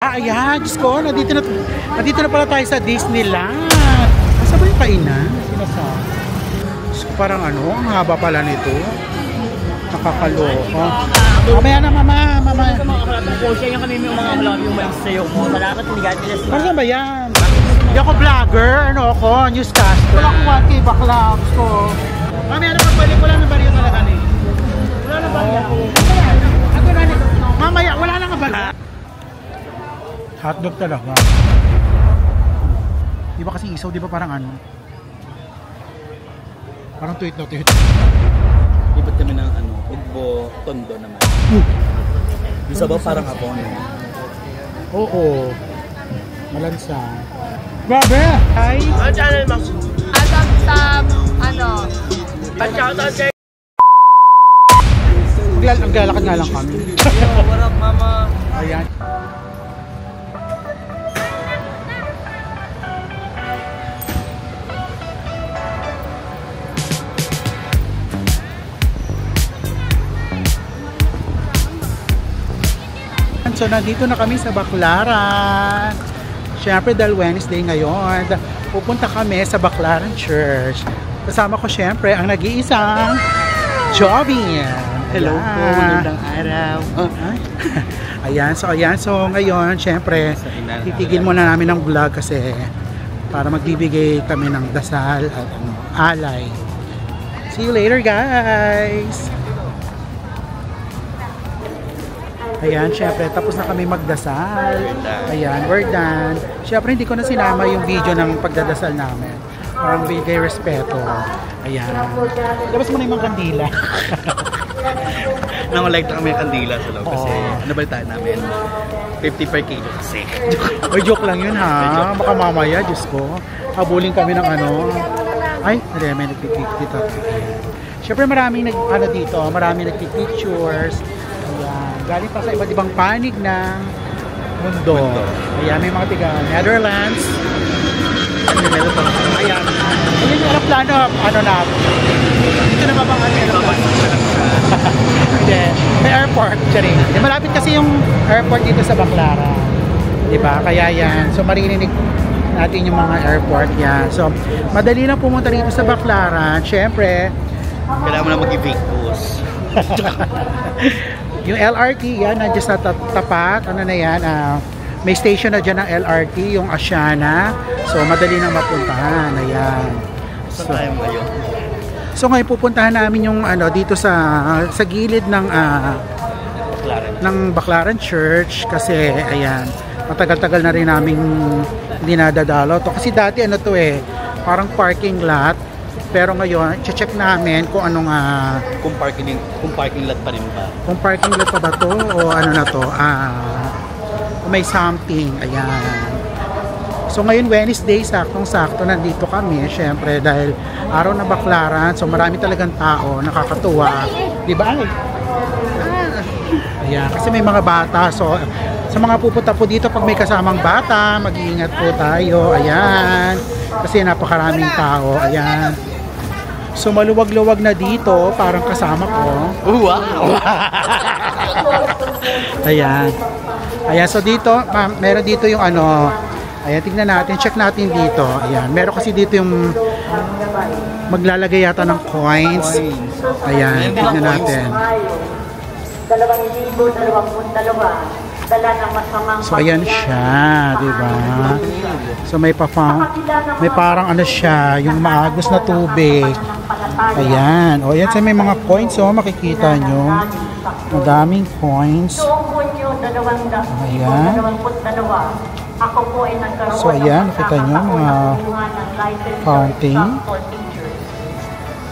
Ayan, Diyos ko, nandito na pala tayo sa Disneyland. Asa ba yung kainan? Sinasabi. Diyos ko, parang ano, ang haba pala nito. Nakakaloko. Mamaya na, mama. Yung kami yung mga vlog yung malis sa'yo mo. Salamat, ligat nila siya. Ano ba yan? Hindi ako vlogger, ano ako, newscaster. Wala akong 1K bakla, Diyos ko. Mamaya na pagbalik, wala na bariyo talaga ni. Wala na bariyo. Mamaya, wala na nga bala. Hotdog talaga. Di ba kasi isaw, di ba parang ano? Parang tuwit na tuwit. Lipat kami ng ano, ugbo, tondo naman. Yung sabaw parang abono. Oo. Malansa. Grabe! Hi! Ano channel mo? Adam Sam, ano? Shoutout kay... Naglalakad nga lang kami. Yo, what up, mama? Ayan. So, nandito na kami sa Baclaran. Siyempre, dahil Wednesday ngayon, pupunta kami sa Baclaran Church. Kasama ko siyempre ang nag-iisang Jovin. Hello po, magandang araw. Ayan. So ngayon, siyempre, titigil muna namin ng vlog kasi para magbibigay kami ng dasal at alay. See you later, guys! Ayan, syempre, tapos na kami magdasal. Ayan, we're done. Syempre, hindi ko na sinama yung video ng pagdadasal namin. Parang bigay respeto. Ayan. Labas mo na yung mga kandila. Nang-like na kami kandila sa loob kasi nabalitaan namin 50 per kilo kasi. Oy, joke lang yun ha. Baka mamaya, Diyos ko. Habulin kami ng ano. Ay, may nagpipicture dito. Syempre, maraming maraming nagpipictures. Ayan, galing pa sa iba't ibang panig ng mundo. Ayan, may mga tiga Netherlands. Ayan. Ayan yung aeroplano, ano na. Dito na ba bang aeroplano? Hindi. May airport, Charing. Malapit kasi yung airport dito sa Baclaran. Diba? Kaya yan. So, maririnig natin yung mga airport yan. So, madali lang pumunta rito sa Baclaran. Siyempre, kailangan mo na mag-fake post. yung LRT yan, nandiyan sa tapat. Ano na yan? May station na dyan ng LRT, yung Asiana. So, madali na mapuntahan. Ayan. Saan tayo ngayon? So, ngayon pupuntahan namin yung dito sa gilid ng Baclaran Church. Kasi, ayan, matagal-tagal na rin namin dinadadalo to. Kasi dati parang parking lot. Pero ngayon, check namin kung anong kung parking lot pa rin ba? Kung parking lot pa ba to o ano na to? Kung may something, ayan. So ngayon Wednesday, saktong-sakto nandito kami, syempre dahil araw na Baclaran, so marami talagang tao, nakakatuwa. 'Di ba? Ayan, kasi may mga bata, so sa mga pupunta po dito pag may kasamang bata, mag-iingat po tayo. Ayan. Kasi napakaraming tao, ayan. So maluwag-luwag na dito, parang kasama ko. Wow! Ayan. Ayan, so dito, meron dito yung ayan, tignan natin, check natin dito. Ayan, meron kasi dito yung maglalagay yata ng coins. Ayan, tignan natin. 2,222. Dala ng masamang So ayan siya, di ba? So may parang siya, yung maagos na tubig. Ayan. O yan, so may mga coins, makikita nyo. Madaming coins. Ayan. Ako po ay nagkaroon. So ayan, nakita nyo mga fountain.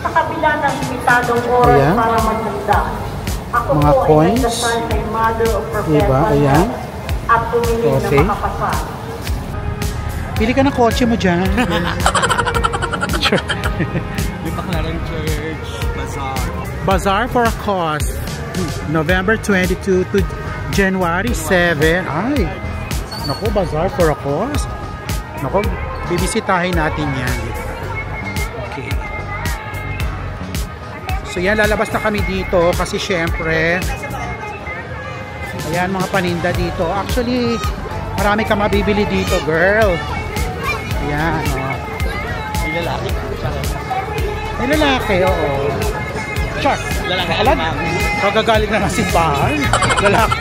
Sa kabila ng limitadong oras para maganda. Ako mga coins. Diba? Ayan. At pumili na makapasa. Pili ka ng kotse mo dyan. May Baclaran Church, Bazaar. Bazaar for a cause. November 22 to January 7. Ay, naku, Bazaar for a cause. Naku, bibisitahin natin yan. Okay. So yan, lalabas na kami dito kasi syempre ayan, mga paninda dito. Actually, Marami ka mabibili dito, girl. Ayan, oh. May lalaki. May lalaki, oo. Char. Lalaki. Alam, magagalit na ng simbahan. Lalaki.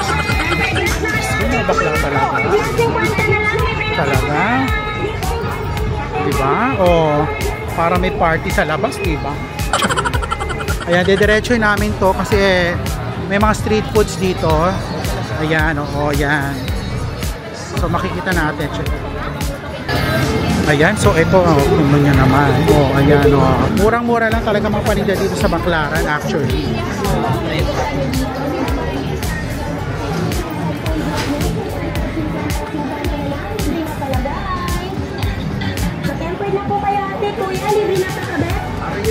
May bakla talaga. Talaga. Diba? O, para may party sa labas, diba? Ayan, didiretso namin to kasi may mga street foods dito. Ayan, oo, ayan. So, makikita natin. Ayan, so ito, kung nyo naman. Oh, ayan, oh. Murang-mura lang talaga mga paninda dito sa Baclaran, actually.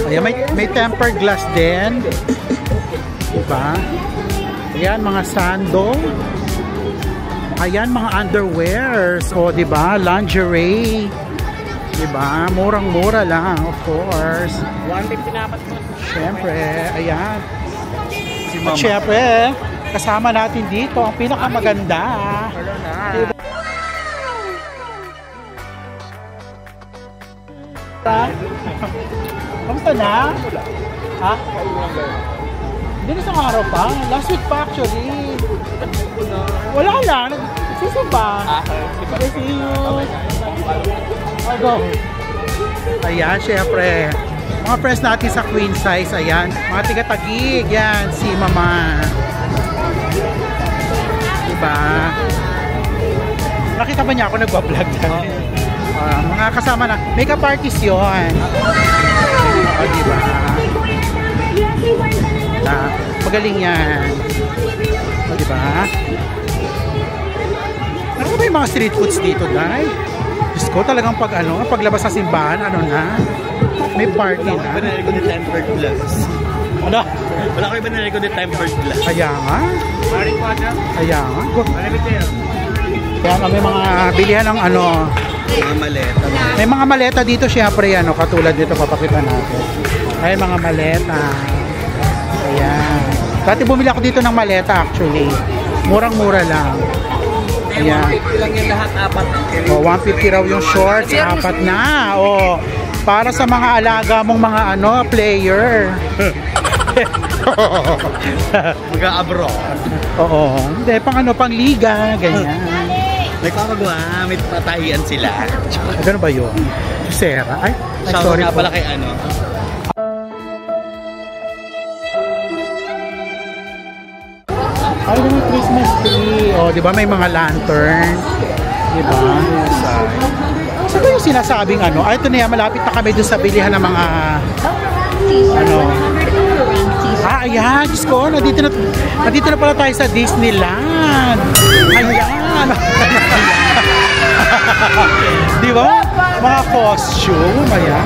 Ayan, may tempered glass din. Diba? Ayan, mga sandal. Ayan, mga underwears. O, diba? Lingerie. Diba? Murang-mura lang, of course. 150 na apat mo. Siyempre, ayan. Si At Mama. syempre, kasama natin dito ang pinakamaganda. Diba? Kamusta na? Ha? Hindi na isang araw pa. Last week pa actually. Wala lang. Sisimba. Okay, see you. I'll go. Ayan, syempre. Mga friends natin sa Queen Size. Ayan. Mga tiga-tagig. Yan, si Mama. Diba? Nakita ba niya ako nagwa-vlog lang? Mga kasama na. Makeup artist yun. O, diba? Magaling yan. O, diba? Ano ba yung mga street foods dito, guys? Diyos ko, talagang paglabas sa simbahan, may party na. Wala ko ba narinig ko ni tempered glass? Ano? Wala ko ba narinig ko ni tempered glass? Kaya nga. Kaya nga. Kaya may mga bilihan ng Mga maleta. may mga maleta dito syempre katulad dito papakita natin. Ay mga maleta. Ayan. Dati bumili ako dito ng maleta actually. Murang-mura lang. Ayan. 150 lang yung lahat, apat. O, 150 raw yung shorts, apat na. O, para sa mga alaga mong mga player. Mag-abroad. Oo. Hindi, pang liga, ganyan. Nagpapagawa, may patahian sila. Gano'n ba yun? Sera? Ay, Shout sorry nga po. pala kay Ay, yung Christmas tree. O, di ba may mga lantern? Di ba? Saan ba yung sinasabing Ay, ito na yan, malapit na kami doon sa bilihan ng mga ayan, Diyos ko, nandito na pala tayo sa Disneyland. Ayan. Di ba? Mga costume, ayan.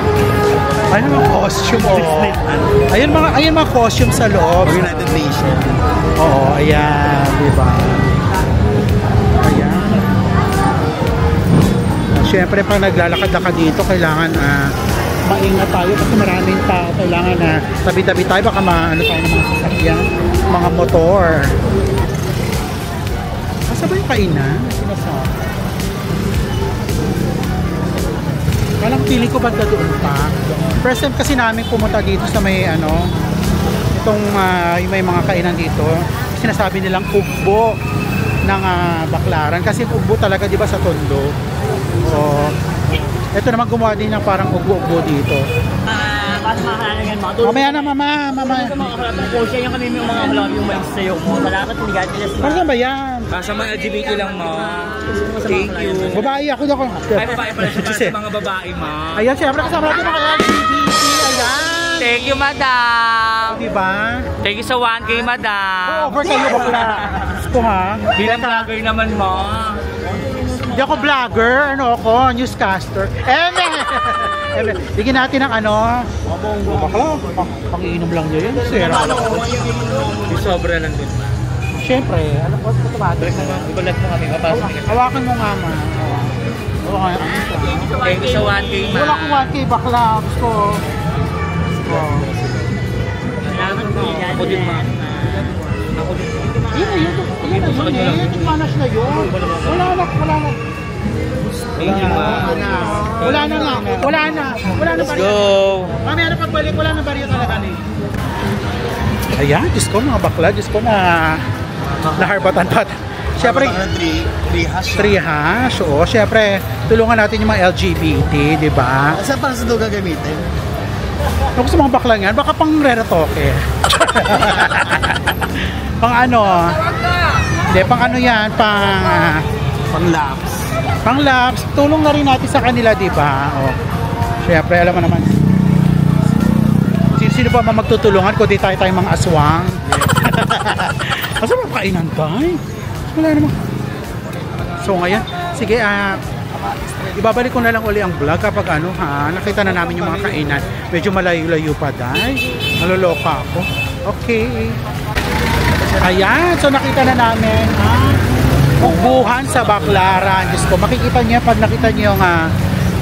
Ayan mga costume, Ayan mga costume sa loob. United Nations. Oo, ayan, di ba? Ayan. Siyempre, pag naglalakad-lakad dito, kailangan maingat tayo kasi maraming tao. Kailangan tabi-tabi tayo, baka tayo ng mga sasakyan, mga motor. Asa ba yung kainan? Sinasabi. Walang pili ko banda doon pa. First time kasi namin pumunta dito sa may itong yung may mga kainan dito. Sinasabi nilang ugbo ng Baclaran kasi ugbo talaga, di ba, sa Tondo. Oo. Ito naman gumawa din ng parang ugbo-ugbo dito. Paano makakalan yan mga? Mamaya na, mama. Ito mga kalatang po siya yung kami yung mga halam yung malis sa'yo mo. Salamat, ligat nila sila. Ano ba yan? Sa mga LGBT lang, ma. Thank you. Babae ako. Ay, babae pala siya para sa mga babae, ma. Ayan, siyempre kasama natin ang LGBT. Ayan. Thank you, madam. Diba? Thank you sa 1K, madam. Over kayo, bakla. Gusto ha? Bilang vlogger naman, ma. Hindi ako vlogger. Ako? Newscaster. Bigyan natin ng bakla. Pang-iinom lang niya yun. Sera. Sobra lang din, ma. Siyempre, ko automatic. Ibalat mo kami, mapasok ka. Hawakan mo nga, ma. Hawakan. Thank you sa 1K, ma. Wala akong 1K, bakla. Gusto. Salamat, ligat Ako din, ma. Ako din. Yun na yun. Chumanas na yun. Wala na. Thank you, ma'am. Wala na nga. Wala na. Wala na Let's barya. go! Mamaya na pagbalik, wala na barya talaga ni. Ayan, Diyos ko mga bakla. Diyos ko na naharbatan pa. Siyempre, 3 hash. 3 hash. Oo, siyempre, tulungan natin yung mga LGBT, di ba? Saan para sa ito gagamitin? Ako sa mga bakla yan, baka pang reretoke. Pang ano? Hindi, pang ano yan, Pang-laps. pang laps. Tulong na rin natin sa kanila, di ba? O, siyempre, alam mo naman, sino pa ba magtutulungan kundi tayong mga aswang? Asa ba kainan tayo? Wala naman. So ngayon, sige, ibabalik ko na lang uli ang vlog kapag ano ha, nakita na namin yung mga kainan. Medyo malayo-layo pa dahil. Maloloka ako. Okay. Ayan, so nakita na namin Ugbuhan sa Baclaran. Diyos ko, makikita niya pag nakita niyo yung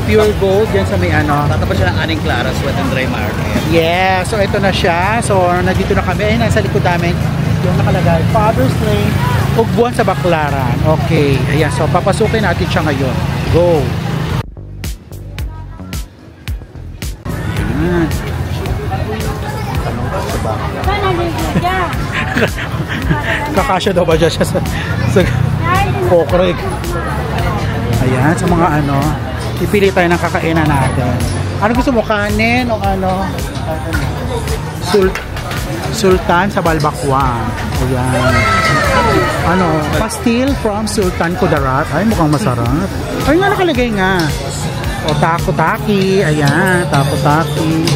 pure gold yan sa may ano. Tatapat siya ng Aning Clara Sweat and Dry Market. Yeah, so ito na siya. So nandito na kami. Ayun, nasa likod namin yung nakalagay Father's Lane, Ugbuhan sa Baclaran. Okay, ayan. So papasukin natin siya ngayon. Go! Ayan. Kakasya daw ba dyan siya sa pokreg? Ayan, sa mga ano, pipili tayo ng kakainan natin. Ano gusto mo? Kanin o ano? Sultan sa Balbacoa. Ayan. Ano? Pastil from Sultan Kudarat. Ay, mukhang masarap. Ay, nga nakalagay nga. O, taco-taki. Ayan, taco-taki.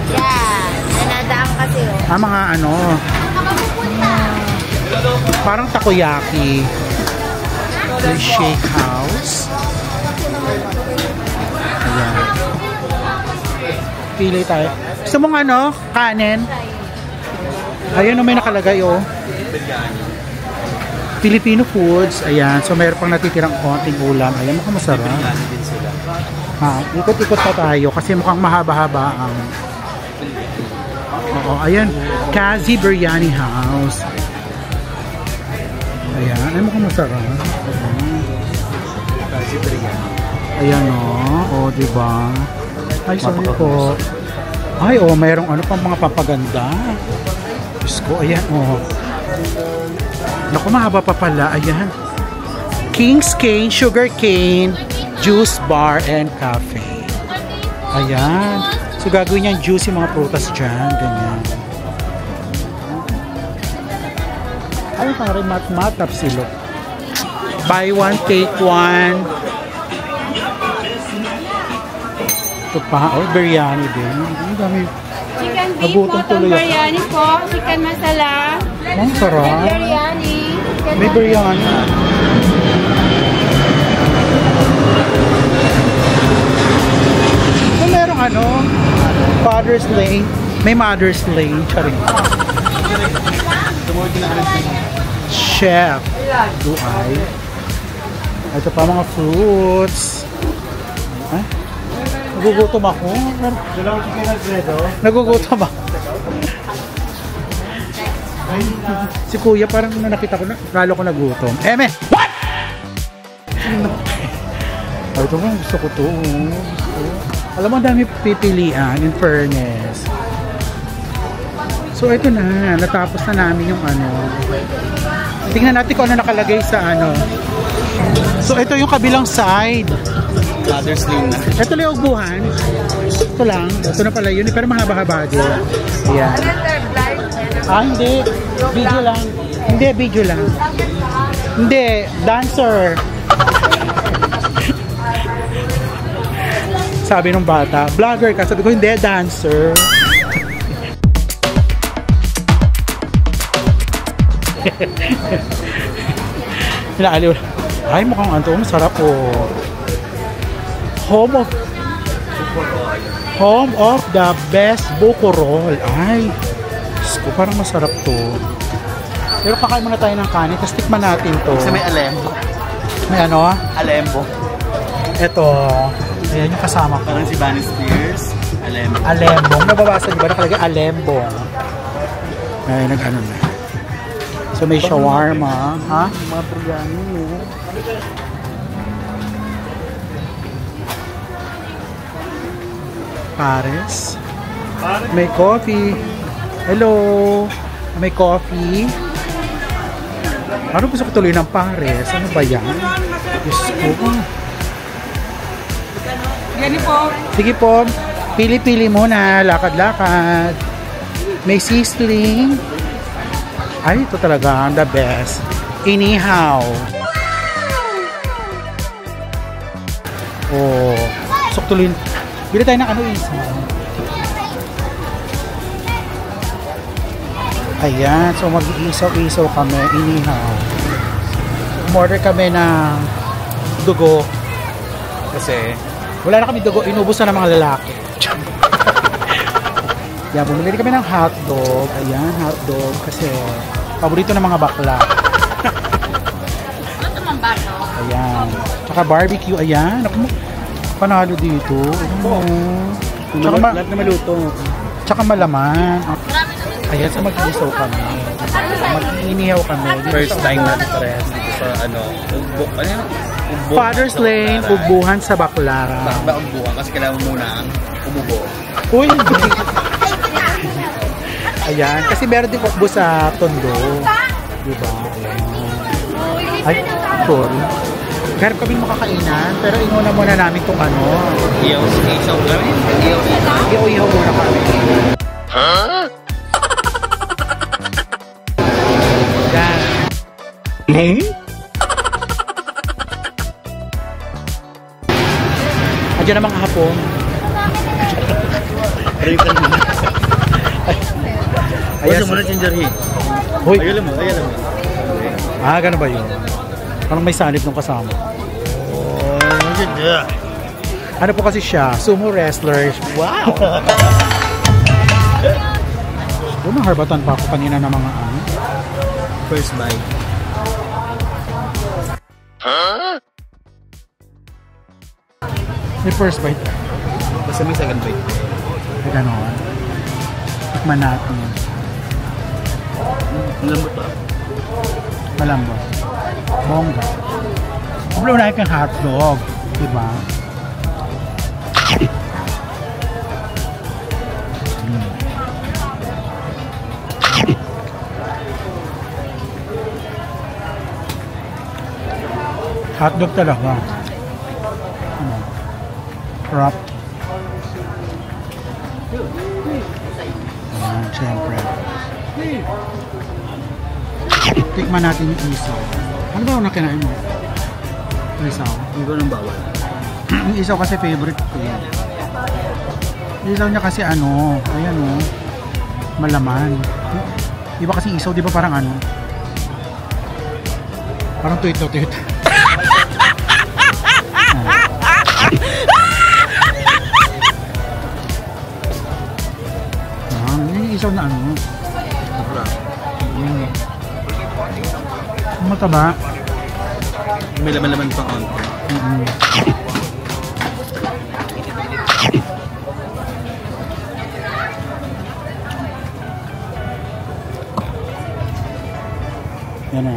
Yeah, nanadaan kasi oh. Mga ano, parang takoyaki. Yung shake house. Ayan. Pili tayo. Gusto mong ano? Kanin? Ayun, may nakalagay oh. Filipino foods. Ayan. So, mayroon pang natitirang konting ulam. Ayan, mukhang masarap. Ikot-ikot pa tayo kasi mukhang mahaba-haba ang... Oo, ayan. Kazi Biryani House. Ayan. Ay, mukhang masarap. Kazi Biryani. Ayan o. O, diba? Ay, sorry po. Ay, o. Mayroong ano pang mga papaganda. Diyos ko. Ayan, o. Naku, mahaba pa pala. Ayan. King's Cane, Sugar Cane, Juice Bar, and Cafe. Ayan. So, gagawin niyang juicy mga prutas dyan. Ganyan. Ay, parang mat-matap sila. Buy one, take one. Ito pa. Oh, biryani din. Ang dami. Chicken beef, Nagutom mutton tuloy ako. biryani po, chicken masala, Ang sarap. biryani. May biryani. So, merong ano, Father's Lane. May Mother's Lane. Charing. Chef. Duay. Ito pa mga fruits. Ay, nagugutom ako. Nagugutom ako. Si Kuya parang nung nakita ko na, kala ko nagutom. Eme! What? Ay, ito nga, gusto ko to. Alam mo, ang dami pipilian, in fairness. So, ito na. Natapos na namin yung ano. Tingnan natin kung ano nakalagay sa ano. So, ito yung kabilang side. Father's Lane na. Ito lang yung ugbuhan. Ito lang. Ito na pala yun. Pero mahaba-haba din. Ayan. Ah, hindi. Video lang. Hindi, video lang. Hindi, dancer. Sabi nung bata, vlogger ka. Sabi ko, hindi, dancer. Inaaliw. Ay, mukhang anto. Masarap po. Home of the best buko roll. Ay, Diyos ko, parang masarap to. Pero kakain muna tayo ng kanin, tapos tikman natin to. Kasi may alembo. May ano? Alembo. Ito. Ayan yung kasama ko. Parang si Bunny Spears. Alembo. Alembong. Nababasa niyo ba? Nakalagay alembong. Ay, nag-ano na. So may shawarma. Ha? Mga biryani. Pares. May coffee. Hello. May coffee. Ano gusto ko tuloy ng Pares? Ano ba yan? Diyos ko. Yan po. Sige po. Pili-pili muna. Lakad-lakad. May sizzling. Ay, ito talaga ang the best. Inihaw. Oh. Gusto ko tuloy. Bili tayo ng ano isa. Ayan, so mag-isaw-isaw kami, inihaw. Umorder kami ng dugo. Kasi wala na kami dugo, inubos na ng mga lalaki. Yan, bumili kami ng hotdog. Ayan, hotdog. Kasi paborito ng mga bakla. Ano naman ba ito? Ayan. Tsaka barbecue, ayan. Ako, panalo dito. Tsaka Lahat na maluto. Tsaka malaman. Ayan, so mag-isaw kami. Mag-inihaw kami. First time natin parehas dito sa ano, Ugbo. Ano yun? Ugbo. Father's Lane, Ugbuhan sa Baclaran. Ba Ugbuhan? Kasi kailangan muna ang umubo. Uy! Ayan, kasi meron din ukbo sa Tondo. Diba? Ayan. Ay, sorry. Garap kami makakainan, pero inuna muna namin itong ano. Isaw kami? Iyaw muna kami. Huh? Yan. Adyan namang hapon. Ayan mo na ginger he. Hoy. Ayaw mo. Ah, gano'n ba yun? Parang may sanib nung kasama. Oh, ginger. Ano po kasi siya? Sumo wrestler. Wow! Doon harbatan pa ako kanina ng mga ano. First bite. Huh? May first bite. Basta may second bite. Ay, gano'n. Tikman natin. Lambot pa. Malambot. Bongga. Kumulaw na kang hotdog. Diba? Hotdog talaga. Wrap. Ayan, syempre. Tikman natin yung isaw. Ano ba ang nakinain mo? Isaw. Hindi ko nang bawal. Yung isaw kasi favorite ko yan. Yung isaw niya kasi ano, ayan o, malaman. Iba kasi isaw, di ba parang ano? Parang tuyot-tuyot. Yung isaw na ano? Mataba. May laman-laman pa konti. Yan na.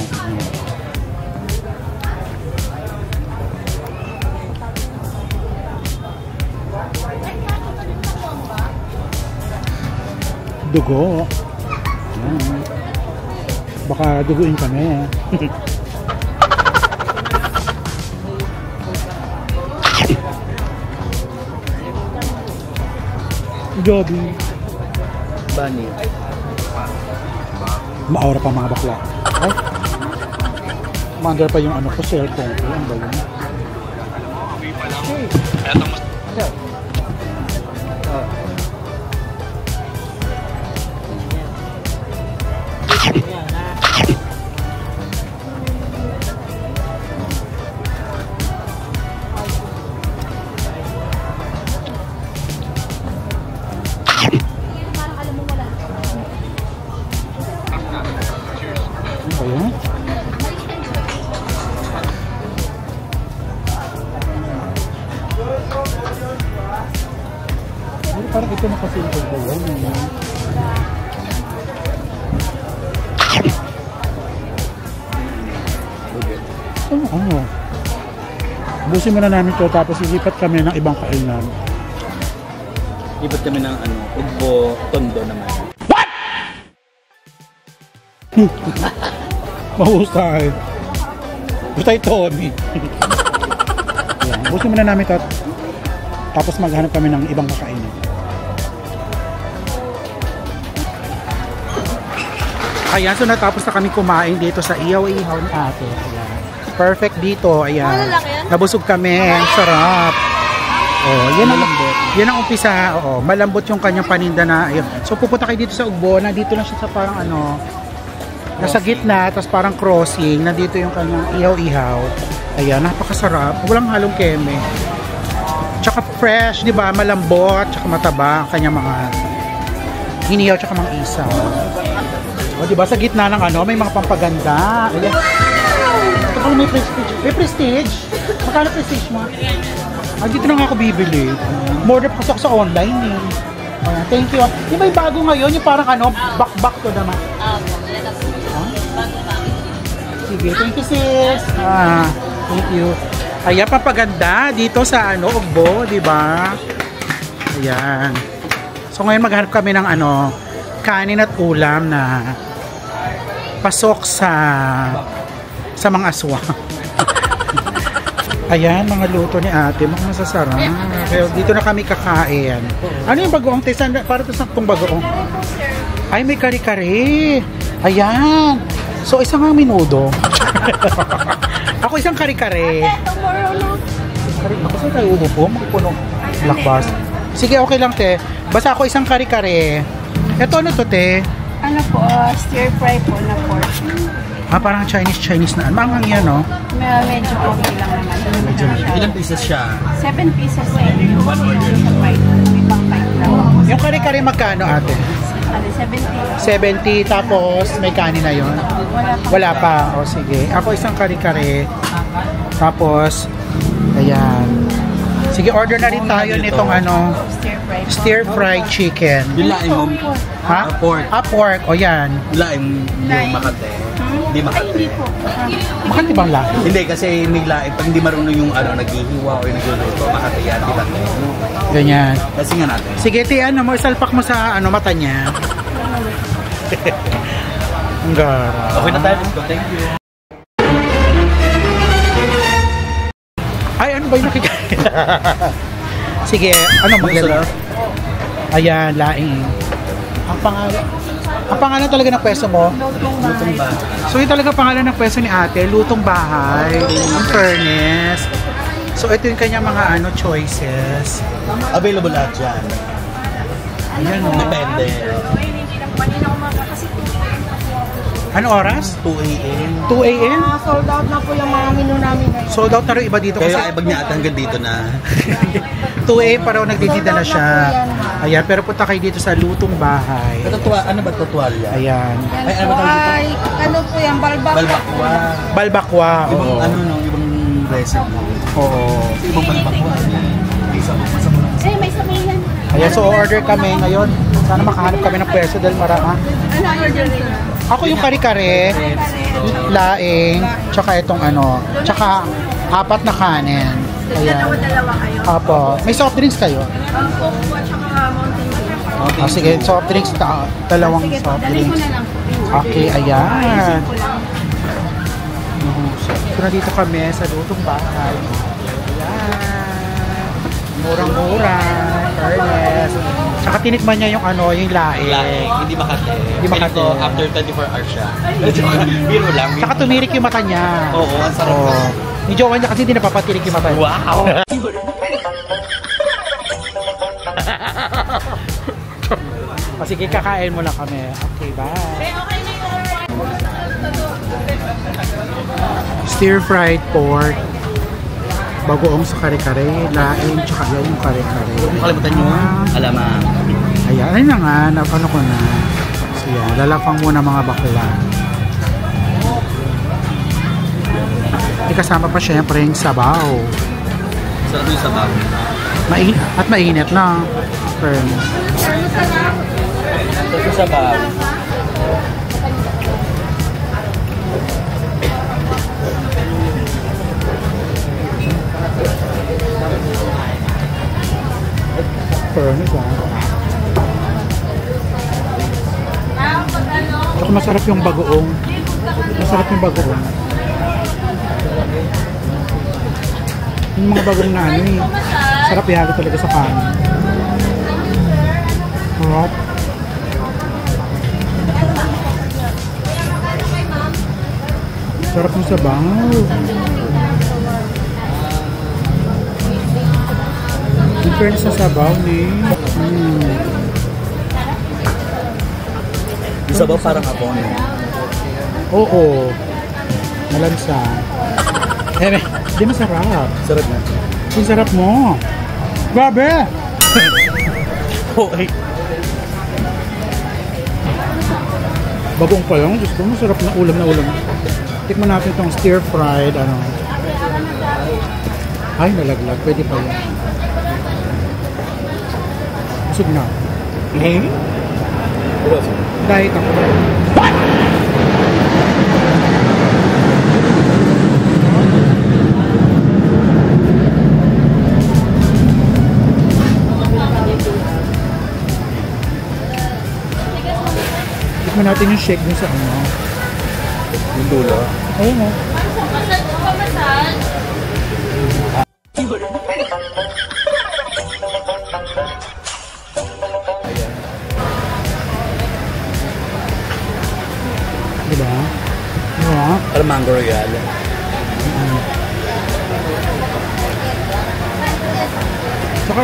Dugo. Yan. Baka duguin kami. Joby. Bani. Maura pa mga bakla. Ay. Mandar pa yung ano ko, cellphone ko. Ano ba yun? Ano ba yun? Ay, parang ito nakasilipod ba yun? Ano? Busin muna namin ito tapos ilipat kami ng ibang kainan. Lipat kami ng ano, ugbo, tondo naman. Mahusay. Husay Tony. Yan. Busin muna namin ito. Tapos maghanap kami ng ibang kakainin. Ayan, so natapos na kami kumain dito sa ihaw-ihaw ni ate. Ayan. Perfect dito. Ayan. Nabusog kami. Ang sarap. Oh, yan ang umpisa. Oo, malambot yung kanyang paninda na. Ayun. So pupunta kayo dito sa Ugbo. Nandito lang siya sa parang ano, nasa gitna, tapos parang crossing. Nandito yung kanyang ihaw-ihaw. Ayan, napakasarap. Walang halong keme. Tsaka fresh, di ba? Malambot, tsaka mataba ang kanyang mga hinihaw, tsaka mga isaw. O, di ba? Sa gitna ng ano, may mga pampaganda. Ayan. Ito pala may prestige. May prestige? Magkano prestige mo? Ah, dito na nga ako bibili. More kasi ako sa online eh. Ayan, thank you. Di ba yung bago ngayon? Yung parang ano, back to naman. Sige, thank you sis. Thank you. Ayan, pampaganda dito sa ano, Ugbo, di ba? Ayan. So ngayon maghanap kami ng ano, kanin at ulam na pasok sa mga aswang. Ayan, mga luto ni ate, mga masasarap. Kaya dito na kami kakain. Ano yung bagoong? Para ito sa itong bagoong. Ay, may kari-kari. Ayan. So, isang ang minudo. Ako isang kari-kari. Ako saan tayo umupo? Magpunong lakbas. Sige, okay lang, te. Basta ako isang kari-kari. Ito ano to, te? Ano po, stir fry po na pork. Ah, parang Chinese na. Mangang yan, no? Medyo okay lang naman. Ilang pieces siya? 7 pieces sa inyo. Yung ibang bite lang. Yung kari-kari magkano, ate? 70. 70, tapos may kanin na yun? Wala pa. O, sige. Ako isang kari-kari. Tapos, ayan. Sige, order na rin tayo nitong ano, stir-fried chicken. Yung laing mo, Ha? pork. Ah, pork. O, yan. Laing yung Makate. Hindi Makate. Hindi po. Makati bang lahi? Hindi, kasi may laing. Pag hindi marunong yung ano, naghihiwa o yung nagluluto, Makate yan. Di ba? Ganyan. Kasi nga natin. Sige, ti, ano mo, isalpak mo sa ano, mata niya. Ang gara. Okay na tayo. Let's go. Thank you. Ay, ano ba yung nakikain? Sige, ano maglalaro? Ayan, laing. Ang pangalan talaga ng pwesto mo? Lutong ba? So, yun talaga pangalan ng pwesto ni ate, Lutong Bahay, ang furnace. So, ito yung kanyang mga ano choices. Available lahat dyan. Ayan, oh. Depende. Ano oras? 2 a.m. 2 a.m.? Sold out na po yung mga menu namin ngayon. Sold out na rin iba dito. Kaya Kasi ay pag niya at hanggang dito na. 2 a.m. parang nagtitinda na siya. Ayan, pero punta kayo dito sa Lutong Bahay. Ano ba tutuwalya? Ayan. Ay, ano ba tawag dito? Ay, ano po yan, balbak. Balbakwa. Balbakwa. Ibang Oo. ano no, ibang recipe. Oo. Ibang balbakwa. Eh, may sabay yan. Ayan, so order kami ngayon. Sana makahanap kami ng pwesto dahil marama. Ano order nila? Ako yung kare-kare, laing, tsaka itong ano, tsaka 4 na kanin. Ayan. Dalawa kayo. Apo. May soft drinks kayo? Coke po at saka Mountain Dew. Sige, soft drinks, dalawang Sige po, soft dalhin ko drinks. na lang po. Okay, ayan. Ayusin ko lang. So, nandito kami sa Lutong Bahay. Ayan. Murang-mura. Fairness. Tsaka tinikman niya yung ano, yung laing. Hindi Makate. Hindi Makate. Ganito, after 24 hours siya. Biro lang. Tsaka tumirik yung mata niya. Oo, ang sarap. Oo. Ni Jowa niya kasi hindi napapatirik yung mata niya. Wow! O sige, kakain mo lang kami. Okay, bye. Stir-fried pork. Bagoong sa kare-kare, laing, tsaka yan yung kare-kare. Huwag mo kalimutan nyo. Alamang. Ayan, ayun na nga, ano ko na. So yan, lalapang muna mga bakla. May kasama pa syempre yung sabaw. Sarap yung sabaw. At mainit na. Fairness. Sarap yung sabaw. Fairness, ah. Baka masarap yung bagoong. Masarap yung bagoong. Yung mga bagong na ano eh. Sarap ihalo talaga sa kanin. Sarap. Sarap yung sabaw. In fairness sa sabaw eh. Yung sabaw parang abon. Oo. Malansa. Di masarap. Sarap na. Yung sarap mo. Grabe! Okay. Bagong pa lang. Gusto mo, sarap na ulam na ulam. Tikman natin itong stir-fried. Ano. Ay, nalaglag. Pwede pa yan. Busog na. Diet ako. Tikman natin yung shake dun sa ano. Yung dulo. Ayun o. Diba? Diba? Parang mango royal. Saka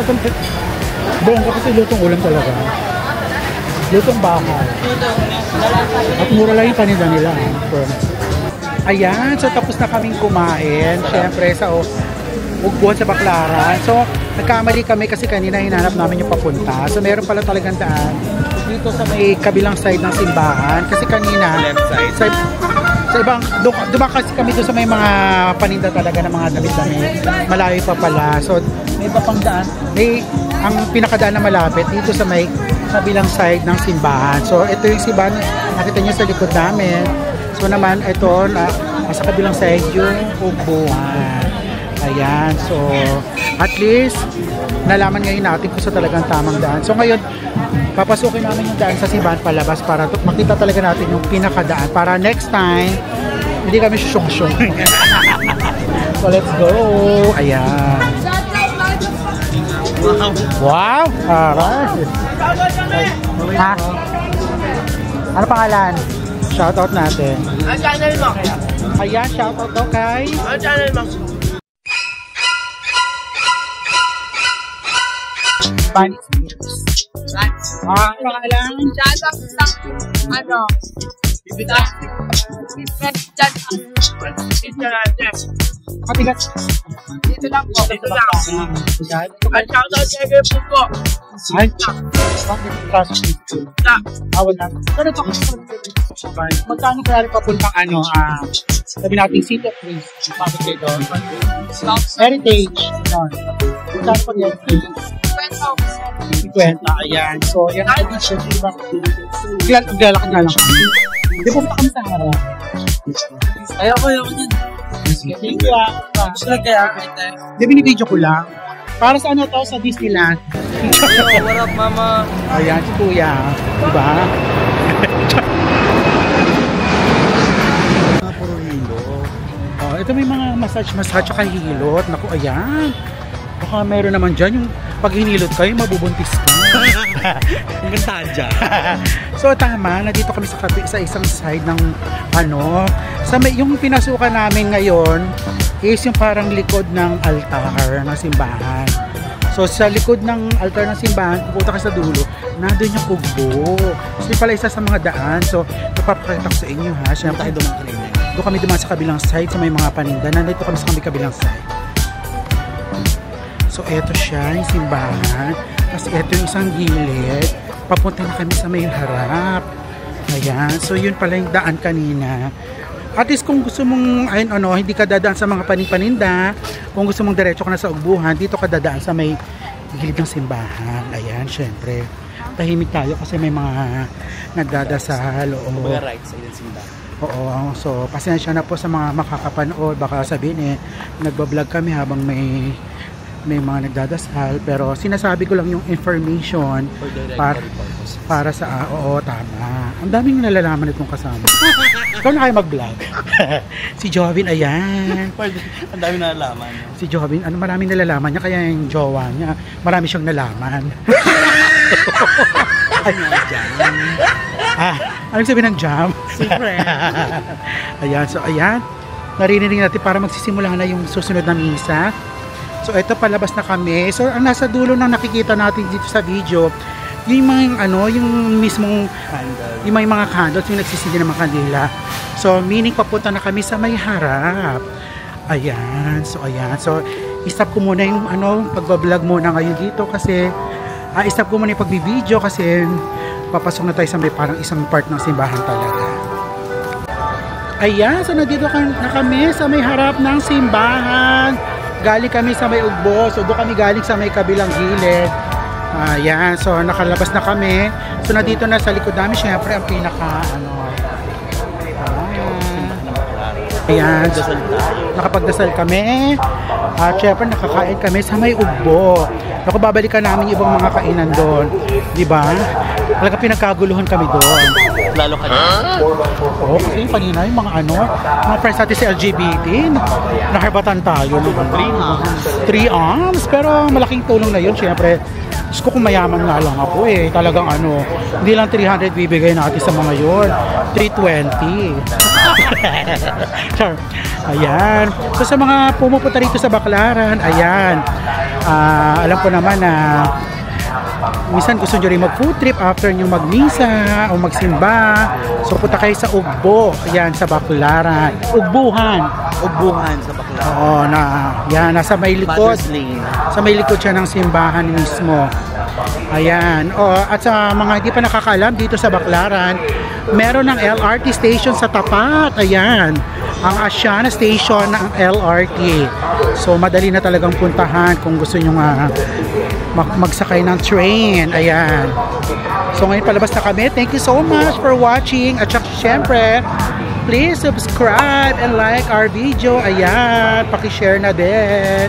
buong ka kasi lutong ulam talaga. Lutong bahay. At mura lang yung paninda nila. Ayan, so tapos na kaming kumain. Siyempre sa Ugbuhan sa Baclaran. So nagkamali kami kasi kanina hinanap namin yung papunta. So meron pala talagang daan dito sa may kabilang side ng simbahan. Kasi kanina Left side. sa ibang, dumaan kasi kami doon sa may mga paninda talaga ng mga damit-damit. Malayo pa pala. So may iba pang daan. Ang pinakadaan na malapit dito sa may kabilang side ng simbahan. So ito yung simbahan, nakita nyo sa likod namin. So naman ito sa kabilang side yung Ugbuhan. Ayan, so at least nalaman ngayon natin kung sa talagang tamang daan. So ngayon papasukin namin yung daan sa simbahan palabas para makita talaga natin yung pinakadaan para next time hindi kami syung-syung. So let's go. Ayan. Wow! Alright! Ha? Ano pangalan? Shoutout natin. Ang channel mo? Ayan, shoutout daw kay... Ang channel mo? Spanish. Ano pangalan? Shoutout sa ano? Kapigat. Dito lang po. Dito lang. Ang shoutout sa Ege Pugo. Ay, wala. Pero ito, magkano kaya rin papuntang ano, sabi natin, City of Trees. Bakit kayo doon? Heritage. Magkano pa heritage? 50, ayan. So, yan ang edition. Glalakad na lang kami. Hindi po kami sa harap. Ayaw ko yung din. Thank you. Gusto lang kaya. Hindi, binibidyo ko lang. Para sa ano to? Sa Disneyland. What up, mama? Ayan, si Kuya. Diba? Puro hilo. Oh, ito may mga massage at hilot. Naku, ayan. Baka meron naman dyan yung pag hinilot kayo, mabubuntis ka. Ang gantahan dyan. So tama, nandito kami sa isang side ng ano. Yung pinasukan namin ngayon is yung parang likod ng altar ng simbahan. So sa likod ng altar ng simbahan, pupunta ka sa dulo, nandun yung Ugbo. So yung pala isa sa mga daan. So napapakita ko sa inyo ha. Siyempre doon kami dumaan sa kabilang side sa may mga paninda. Nandito kami sa kabilang side. So eto siya, yung simbahan. Tapos eto yung isang gilid. Papunta na kami sa may harap. Ayan. So yun pala yung daan kanina. At least kung gusto mong hindi ka dadaan sa mga paninda, kung gusto mong diretso ka na sa Ugbuhan, dito ka dadaan sa may gilid ng simbahan. Ayan, syempre. Tahimik tayo kasi may mga nagdadasal. Mga right side ng simbahan. Oo, so pasensya na po sa mga makakapanood. Baka sabihin nagbablog kami habang may may mga nagdadasal, pero sinasabi ko lang yung information For para, directory purposes. para sa, oo, tama. Ang daming nalalaman itong kasama. Ikaw na kayo mag-vlog. Si Jovin, ayan. Ang dami na nalaman. Si Jovin, maraming nalalaman niya, kaya yung jowa niya, marami siyang nalaman. Anong sabi ng jam? Secret. Ayan, so ayan. Narinig natin para magsisimula na yung susunod na misa. So ito, palabas na kami. So ang nasa dulo ng nakikita natin dito sa video, yung mga yung mismong yung may mga candles, yung nagsisindi ng mga kandila. So meaning papunta na kami sa may harap. Ayan. So ayan. So i-stop ko muna yung pagbablog muna ngayon dito kasi i-stop ko muna yung pagbibideo kasi papasok na tayo sa may parang isang part ng simbahan talaga. Ayan, so nandito na kami sa may harap ng simbahan. Galing kami sa may ugbo, so doon kami galing sa may kabilang gilid. Ayan, so nakalabas na kami. So nandito na sa likod namin, syempre ang pinaka ayan, nakapagdasal kami. At syempre nakakain kami sa may ugbo. Naku, babalikan namin yung ibang mga kainan doon. Diba? Talaga pinagkaguluhan kami doon. Lalo ka na. Oo, kasi kanina yung mga mga friends natin sa LGBT, nakarbatan tayo ng 3 arms. Pero malaking tulong na yun, syempre. Diyos ko, kung mayaman nga lang ako talagang hindi lang 300 bibigay natin sa mga yun, 320. Sure. Ayan. So sa mga pumupunta rito sa Baclaran, ayan, alam ko naman na minsan gusto nyo rin mag food trip after nyo magmisa o magsimba. So punta kayo sa Ugbo, ayan, sa Baclaran. Ugbuhan sa Baclaran. Oo, yan, nasa may likod. Sa may likod siya ng simbahan mismo. Ayan. At sa mga hindi pa nakakaalam, dito sa Baclaran, meron ng LRT station sa tapat. Ayan. Ang Asiana station ng LRT. So madali na talagang puntahan kung gusto nyo magsakay ng train. Ayan. So ngayon palabas na kami. Thank you so much for watching. At syempre, please subscribe and like our video. Ayan. Pakishare na din.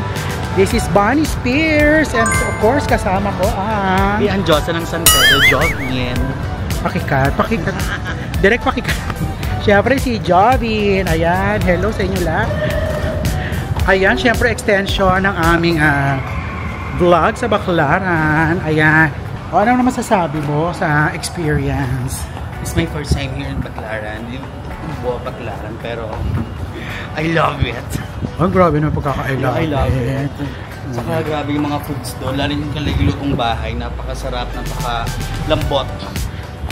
This is Bonnie Spears. And of course, kasama ko ang Ang Diyosa ng San Pedro, Jovin. Pakikat. Direct pakikat. Siyempre si Jovin. Ayan, hello sa inyo lahat. Ayan, siyempre extension ng aming vlog sa Baclaran. Ayan. Ano naman masasabi mo sa experience? It's my first time here in Baclaran. Yung buo Baclaran, pero I love it. Grabe na pagkaka-I love it. Saka grabe yung mga foods doon. Lalo yung kaligilutong bahay. Napakasarap, napakalambot.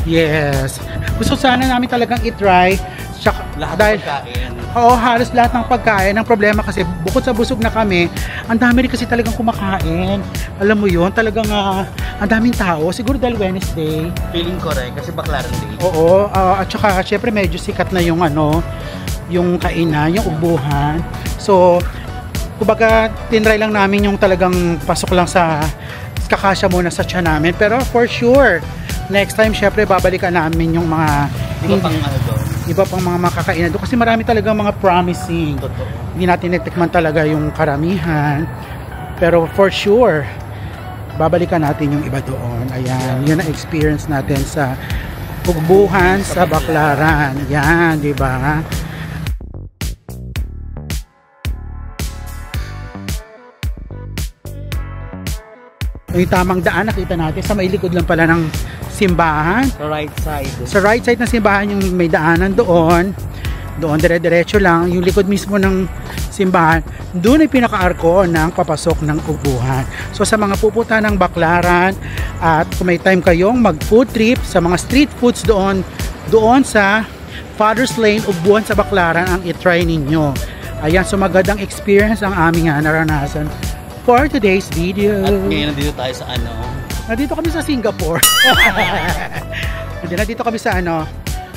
Yes. Gusto sana namin talagang i-try. Lahat ng pagkain. Oo, halos lahat ng pagkain. Ang problema kasi, bukod sa busog na kami, ang dami rin kasi talagang kumakain. Alam mo yun, talagang ang daming tao. Siguro dahil Wednesday. Feeling ko rin, kasi Baclaran Day. Oo, at saka syempre medyo sikat na yung yung kainan, yung ugbuhan. So, kumbaga, tinry lang namin yung talagang pasok lang sa kakasya muna sa tiyan namin. Pero for sure, next time, syempre, babalikan namin yung mga iba pang mga makakainan doon. Kasi marami talaga mga promising. Totoo. Hindi natin natikman talaga yung karamihan. Pero for sure, babalikan natin yung iba doon. Ayan, yun ang experience natin sa ugbuhan sa Baclaran. Yan, di ba? Yung tamang daan nakita natin sa may likod lang pala ng simbahan. Sa right side. Sa right side ng simbahan yung may daanan doon. Doon dire-diretso lang yung likod mismo ng simbahan. Doon ay pinaka-arko ng papasok ng ugbuhan. So sa mga pupunta ng Baclaran at kung may time kayong mag-food trip sa mga street foods doon sa Father's Lane, Ugbuhan sa Baclaran ang i-try ninyo. Ayan, so magandang experience ang aming naranasan for today's video. At ngayon nandito tayo sa Nandito kami sa Singapore. Nandito kami sa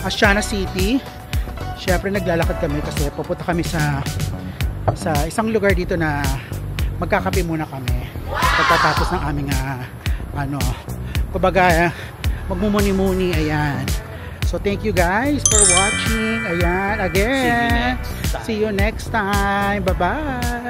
Asiana City. Syempre naglalakad kami kasi pupunta kami sa isang lugar dito na magkakape muna kami pagkatapos ng aming kumbaga magmumuni-muni. Ayan. So thank you guys for watching. Ayan, again. See you next time. Bye-bye.